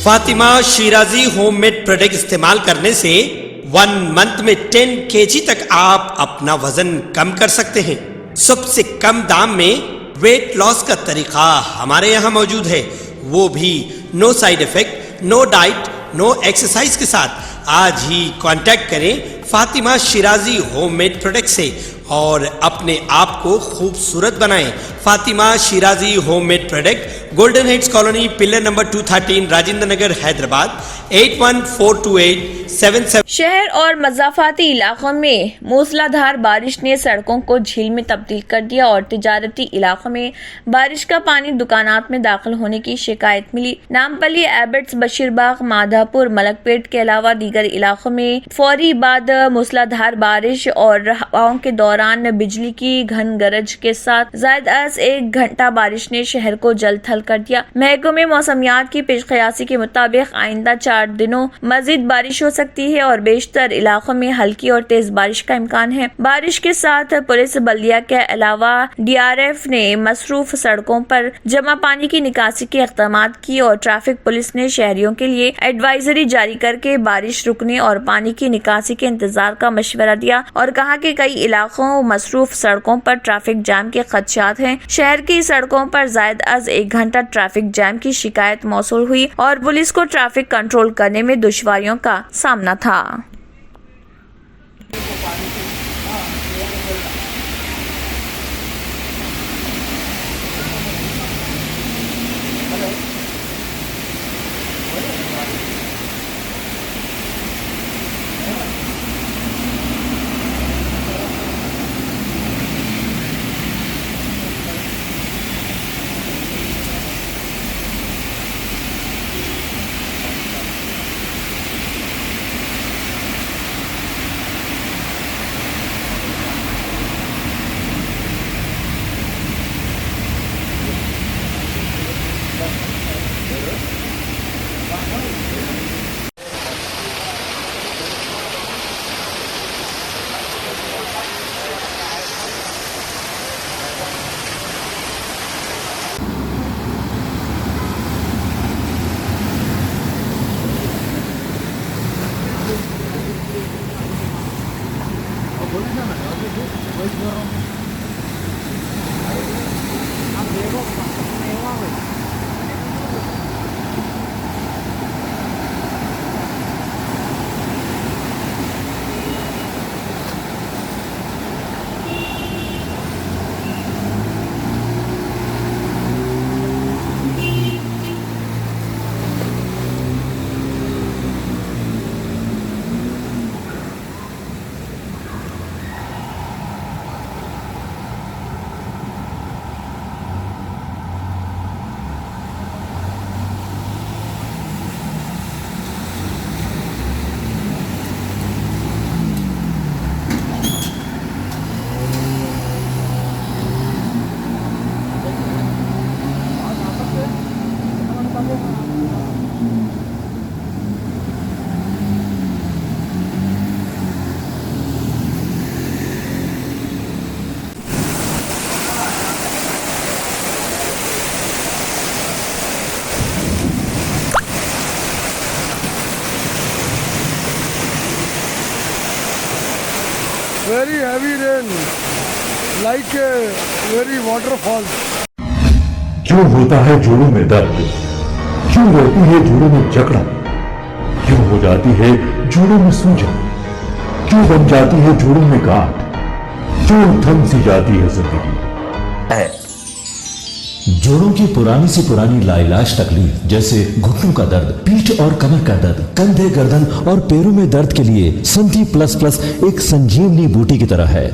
Fatima Shirazi homemade product इस्तेमाल करने से 1 मंथ में 10 kg तक आप अपना वजन कम कर सकते हैं। सबसे कम दाम में वेट लॉस का तरीका हमारे यहाँ मौजूद है, वो भी no side effect, no diet, no exercise के साथ। आज ही कांटेक्ट करें फातिमा शिराजी होममेड प्रोडक्ट से और अपने आप को खूबसूरत बनाएं। Fatima Shirazi homemade product, golden heads colony, pillar number 213, Rajendra Nagar, Hyderabad 81428777। शहर और मज़ाफ़ाती इलाकों में मूसलाधार बारिश ने सड़कों को झील में तब्दील कर दिया और तिजारती इलाकों में बारिश का पानी दुकानात में दाखिल होने की शिकायत मिली। नामपल्ली, एबट्स, बशीरबाग, माधापुर, मलकपेट के अलावा दीगर इलाकों में फौरी बाद मूसलाधार बारिश और हवाओं के दौरान बिजली की घन गरज के साथ ज़ायद आज 1 घंटा बारिश ने शहर को जल थल कर दिया। महकमे मौसमियात की पेशकयासी के मुताबिक आइंदा 4 दिनों मजीद बारिश हो सकती है और बेशतर इलाकों में हल्की और तेज बारिश का इम्कान है। बारिश के साथ पुलिस बल्दिया के अलावा DRF ने मसरूफ सड़कों पर जमा पानी की निकासी के इक़दाम किए और ट्रैफिक पुलिस ने शहरियों के लिए एडवाइजरी जारी करके बारिश रुकने और पानी की निकासी के इंतजार का मशवरा दिया और कहा कि कई इलाकों मसरूफ सड़कों पर ट्रैफिक जाम के खदशात हैं। शहर की सड़कों पर ज़ायद आज 1 घंटा ट्रैफिक जाम की शिकायत मौसूल हुई और पुलिस को ट्रैफिक कंट्रोल करने में दुश्वारियों का सामना था। Very heavy rain, like a very waterfall. क्यों होता है जोड़ों में दर्द, क्यों रहती है जोड़ों में जकड़न, क्यों हो जाती है जोड़ों में सूजन, क्यों बन जाती है जोड़ों में गांठ, क्यों थम सी जाती है जिंदगी। जोड़ों की पुरानी से पुरानी लाइलाज तकलीफ जैसे घुटनों का दर्द, पीठ और कमर का दर्द, कंधे, गर्दन और पैरों में दर्द के लिए संधि प्लस प्लस एक संजीवनी बूटी की तरह है,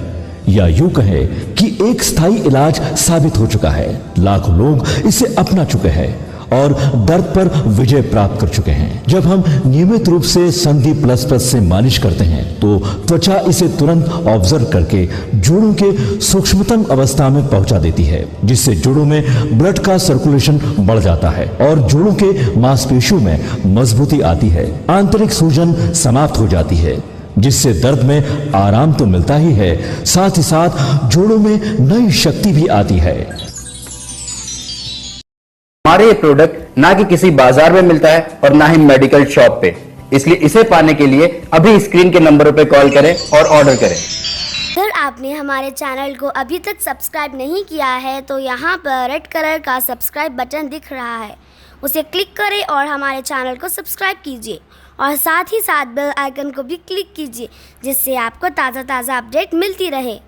या यूं कहे कि एक स्थायी इलाज साबित हो चुका है। लाखों लोग इसे अपना चुके हैं और दर्द पर विजय प्राप्त कर चुके हैं। जब हम नियमित रूप से संधि प्लस प्लस से मालिश करते हैं तो त्वचा इसे तुरंत ऑब्जर्व करके जोड़ों के सूक्ष्मतम अवस्था में पहुंचा देती है, जिससे जोड़ों में ब्लड का सर्कुलेशन बढ़ जाता है और जोड़ों के मांसपेशियों में मजबूती आती है। आंतरिक सूजन समाप्त हो जाती है, जिससे दर्द में आराम तो मिलता ही है, साथ ही साथ जोड़ों में नई शक्ति भी आती है। हमारे ये प्रोडक्ट ना कि किसी बाजार में मिलता है और ना ही मेडिकल शॉप पे, इसलिए इसे पाने के लिए अभी स्क्रीन के नंबरों पे कॉल करें और ऑर्डर करें। अगर आपने हमारे चैनल को अभी तक सब्सक्राइब नहीं किया है तो यहाँ पर रेड कलर का सब्सक्राइब बटन दिख रहा है, उसे क्लिक करें और हमारे चैनल को सब्सक्राइब कीजिए और साथ ही साथ बेल आइकन को भी क्लिक कीजिए, जिससे आपको ताज़ा अपडेट मिलती रहे।